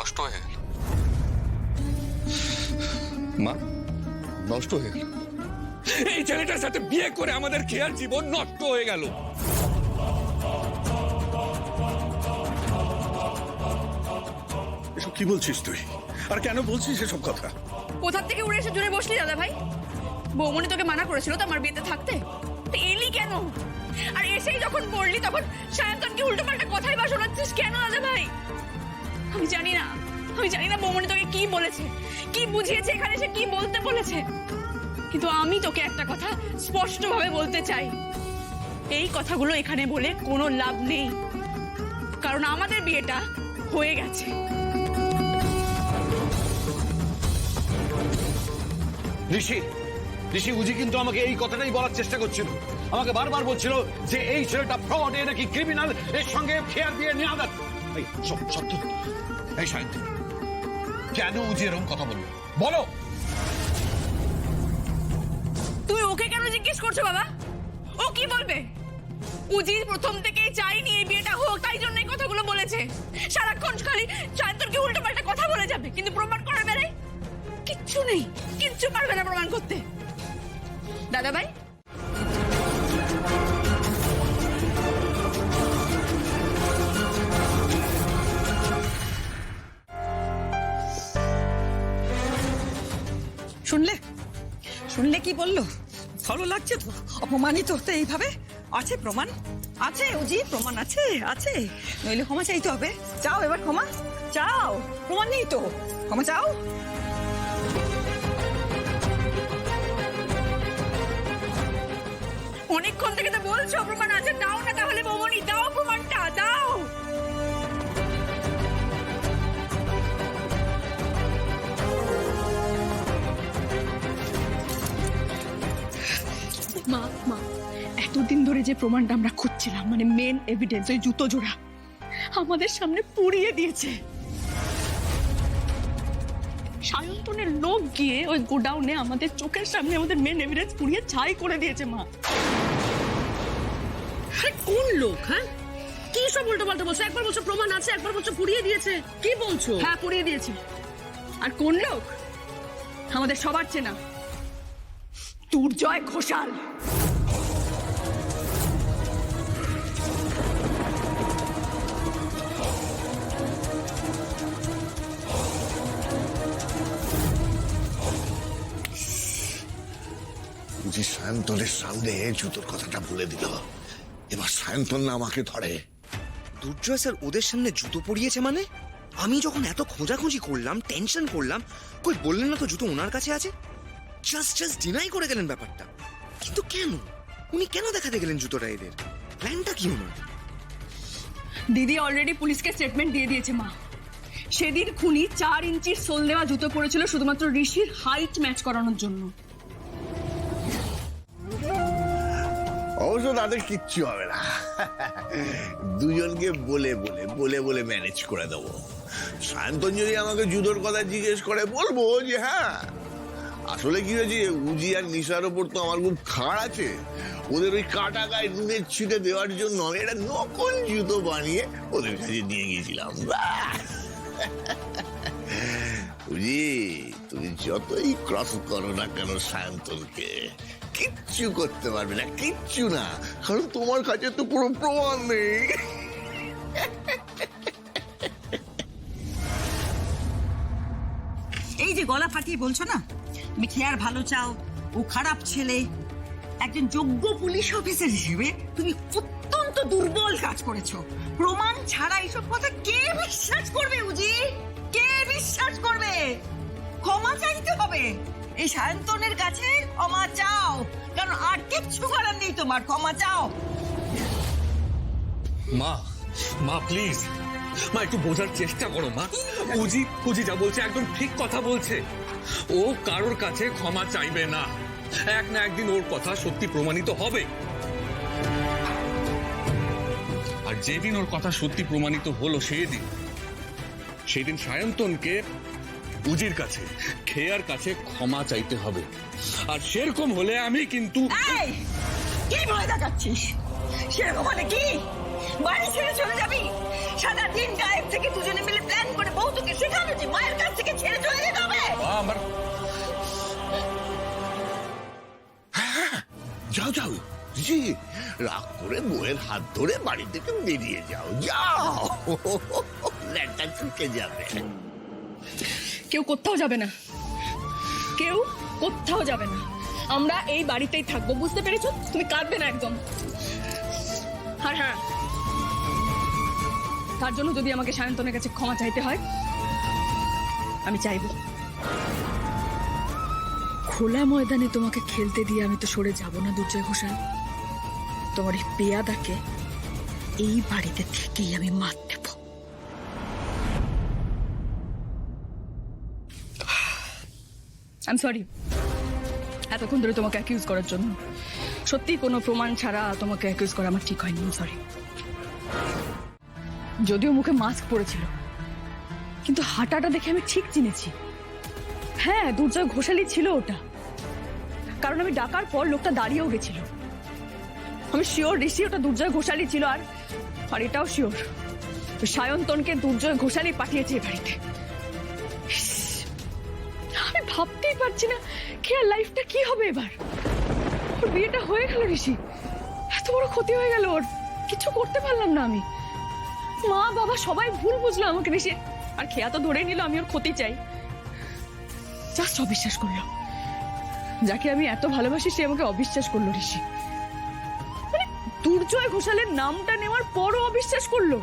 নষ্ট হয়ে গেল। মা, নষ্ট হয়ে গেল। এই ছেলেটার সাথে বিয়ে করে আমাদের খেয়ার জীবন নষ্ট হয়ে গেল। এসব কি বলছিস তুই? আর কেন বলছিস এসব কথা? কোথা থেকে উড়ে এসে জুড়ে বসলি দাদা ভাই? বৌমনি তোকে মানা করেছিল তো আমার বিয়েতে থাকতে, তো এলি কেন? আর এসেই যখন পড়লি তখন সায়ন্তনকে উল্টো পাল্টা কথাই বা শোনাচ্ছিস কেন দাদা ভাই? আমি জানি না বৌমনি তোকে কি বলেছে, কি বুঝিয়েছে, এখানে এসে কি বলতে বলেছে, কিন্তু আমি তোকে একটা কথা স্পষ্টভাবে বলতে চাই, এই কথাগুলো এখানে বলে কোনো লাভ নেই, কারণ আমাদের বিয়েটা হয়ে গেছে। ঋষি উজি কিন্তু আমাকে এই কথাটাই বলার চেষ্টা করছিল। আমাকে বারবার বলছিল যে এই ছেলেটা ফ্রড, এ নাকি ক্রিমিনাল, এর সঙ্গে খেয়ার দিয়ে নেওয়া যাচ্ছে। এই সত্য, এই সায়ন্ত কেন উজি এরকম কথা বললো বলো? তুমি ওকে কেন জিজ্ঞেস করছো বাবা? ও কি বলবে? উজি প্রথম থেকেই চাইনি এই বিয়েটা হোক, তাই জন্য এই কথাগুলো বলেছে। সারাক্ষণ খালি সায়ন্তনকে উল্টো পাল্টা কথা বলে যাবে, কিন্তু প্রমাণ করার বেলায় কিচ্ছু নেই, কিচ্ছু পারবে না প্রমাণ করতে। দাদা ভাই, শুনলে কি বললো? ভালো লাগছে তো? অপমানিত হতে এইভাবে? আছে প্রমাণ? আছে উজি, প্রমাণ আছে, আছে। নইলে ক্ষমা চাইতে হবে। চাও এবার ক্ষমা চাও, প্রমাণ নেই তো, ক্ষমা চাও। অনেকক্ষণ থেকে তো বলছো প্রমাণ আছে, দাও না তাহলে বৌমনি, দাও প্রমাণটা, দাও। মা, এতদিন ধরে যে প্রমাণটা আমরা খুঁজছিলাম, মানে মেন এভিডেন্স, ওই জুতো জোড়া আমাদের সামনে পুড়িয়ে দিয়েছে। সায়ন্তনের লোক গিয়ে ওই গোডাউনে আমাদের চোখের সামনে আমাদের মেন এভিডেন্স পুড়িয়ে ছাই করে দিয়েছে। মা, কোন লোক? হ্যাঁ, কি সব উল্টো পাল্টা বলছো? একবার বলছো প্রমাণ আছে, একবার বলছো পুড়িয়ে দিয়েছে। কি বলছো? হ্যাঁ, পুড়িয়ে দিয়েছে। আর কোন লোক? আমাদের সবার চেনা দুর্জয় ঘোষাল। বুঝি সায়ন্তনের সামনে জুতোর কথাটা বলে দিল, এবার সায়ন্তন না আমাকে ধরে। দুর্জয় স্যার ওদের সামনে জুতো পরিয়েছে মানে? আমি যখন এত খোঁজাখুঁজি করলাম, টেনশন করলাম, কই বললেন না তো জুতো ওনার কাছে আছে? জাস্ট ডিনাই করে গেলেন ব্যাপারটা। কিন্তু কেন? উনি কেন দেখাতে গেলেন জুতোটা এদের? প্ল্যানটা কি ওনার? দিদি অলরেডি পুলিশকে স্টেটমেন্ট দিয়ে দিয়েছে। মা, সেদিন খুনি 4 ইঞ্চির সোল দেওয়া জুতো পরেছিল শুধুমাত্র ঋষির হাইট ম্যাচ করানোর জন্য। অবশ্য তাদের কিচ্ছু হবে না, দুজনকে বলে বলে বলে ম্যানেজ করে দেবো। সায়ন্তন যদি আমাকে জুতোর কথা জিজ্ঞেস করে বলবো যে হ্যাঁ, আসলে কি হয়েছে, উজি আর নিশার ওপর তো আমার খুব খাড় আছে, ওদের ওই কাটা গায়ে নুনের ছিটে দেওয়ার জন্য আমি একটা নকল জুতো বানিয়ে ওদের কাছে নিয়ে গিয়েছিলাম। উজি, তুমি যতই ক্রস করো না কেন সায়ন্তনকে, কিচ্ছু করতে পারবে না, কিচ্ছু না, কারণ তোমার কাছে তো কোনো প্রমাণ নেই। এই যে গলা ফাটিয়ে বলছো না তুমি খেয়ার ভালো চাও, ও খারাপ ছেলে, একজন যোগ্য পুলিশ অফিসার হিসেবে তুমি অত্যন্ত দুর্বল কাজ করেছো। প্রমাণ ছাড়া এইসব কথা কে বিশ্বাস করবে উজি? কে বিশ্বাস করবে? ক্ষমা চাইতে হবে এই সায়ন্তনের কাছে, ক্ষমা চাও, কারণ আর কিচ্ছু করার নেই তোমার, ক্ষমা চাও। মা প্লিজ, মা একটু বোঝার চেষ্টা করো। মা, উজি যা বলছে একদম ঠিক কথা বলছে। ও কারোর কাছে ক্ষমা চাইবে না, এক না একদিন ওর কথা সত্যি প্রমাণিত হবে। আর যেদিন ওর কথা সত্যি প্রমাণিত হলো সেদিন সায়ন্তনকে উজির কাছে, খেয়ার কাছে ক্ষমা চাইতে হবে। আর সেরকম হলে আমি কিন্তু কি ভয় দেখাচ্ছিস? সেরকম মানে কি? বাড়ি ছেড়ে চলে যাবি? সারাদিন গায়েব থেকে দুজনে মিলে প্ল্যান করে বউ তোকে শেখানো যে মায়ের কাছ থেকে ছেড়ে চলে যেতে হবে। আমার যাও যাও জি, রাগ করে বউয়ের হাত ধরে বাড়ি থেকে বেরিয়ে যাও, যাও। ল্যাংটা চুকে যাবে। কেউ কোথাও যাবে না, কেউ কোথাও যাবে না। আমরা এই বাড়িতেই থাকবো, বুঝতে পেরেছো? তুমি কাঁদবে না একদম। আর হ্যাঁ, তার জন্য যদি আমাকে সায়ন্তনের কাছে ক্ষমা চাইতে হয়, আমি চাইবো। খোলা ময়দানে তোমাকে খেলতে দিয়ে আমি তো সরে যাব না দুর্জয় ঘোষাল। তোমার এই পেয়াদাকে এই বাড়িতে থেকেই আমি মার দেব। আই এম সরি এতক্ষণ ধরে তোমাকে অ্যাকিউজ করার জন্য। সত্যি কোনো প্রমাণ ছাড়া তোমাকে অ্যাকিউজ করা আমার ঠিক হয়নি, সরি। যদিও মুখে মাস্ক পরেছিল, কিন্তু হাঁটাটা দেখে আমি ঠিক চিনেছি। হ্যাঁ, দুর্জয় ঘোষালই ছিল ওটা, কারণ আমি ডাকার পর লোকটা দাঁড়িয়েও গেছিল। আমি শিওর ঋষি ওটা দুর্জয় ঘোষালই ছিল। আর এটাও শিওর সায়ন্তনকে দুর্জয় ঘোষালই পাঠিয়েছে এই বাড়িতে। ইস, আমি ভাবতেই পারছি না খেয়ার লাইফটা কি হবে এবার। ওর বিয়েটা হয়ে গেল ঋষি, এত বড় ক্ষতি হয়ে গেল ওর, কিছু করতে পারলাম না আমি। মা বাবা সবাই ভুল বুঝলো আমাকে ঋষি, আর খেয়া তো ধরে নিল আমি ওর ক্ষতি চাই। জাস্ট অবিশ্বাস করলো, যাকে আমি এত ভালোবাসি সে আমাকে অবিশ্বাস করলো ঋষি। মানে দুর্জয় ঘোষালের নামটা নেওয়ার পরও অবিশ্বাস করলো।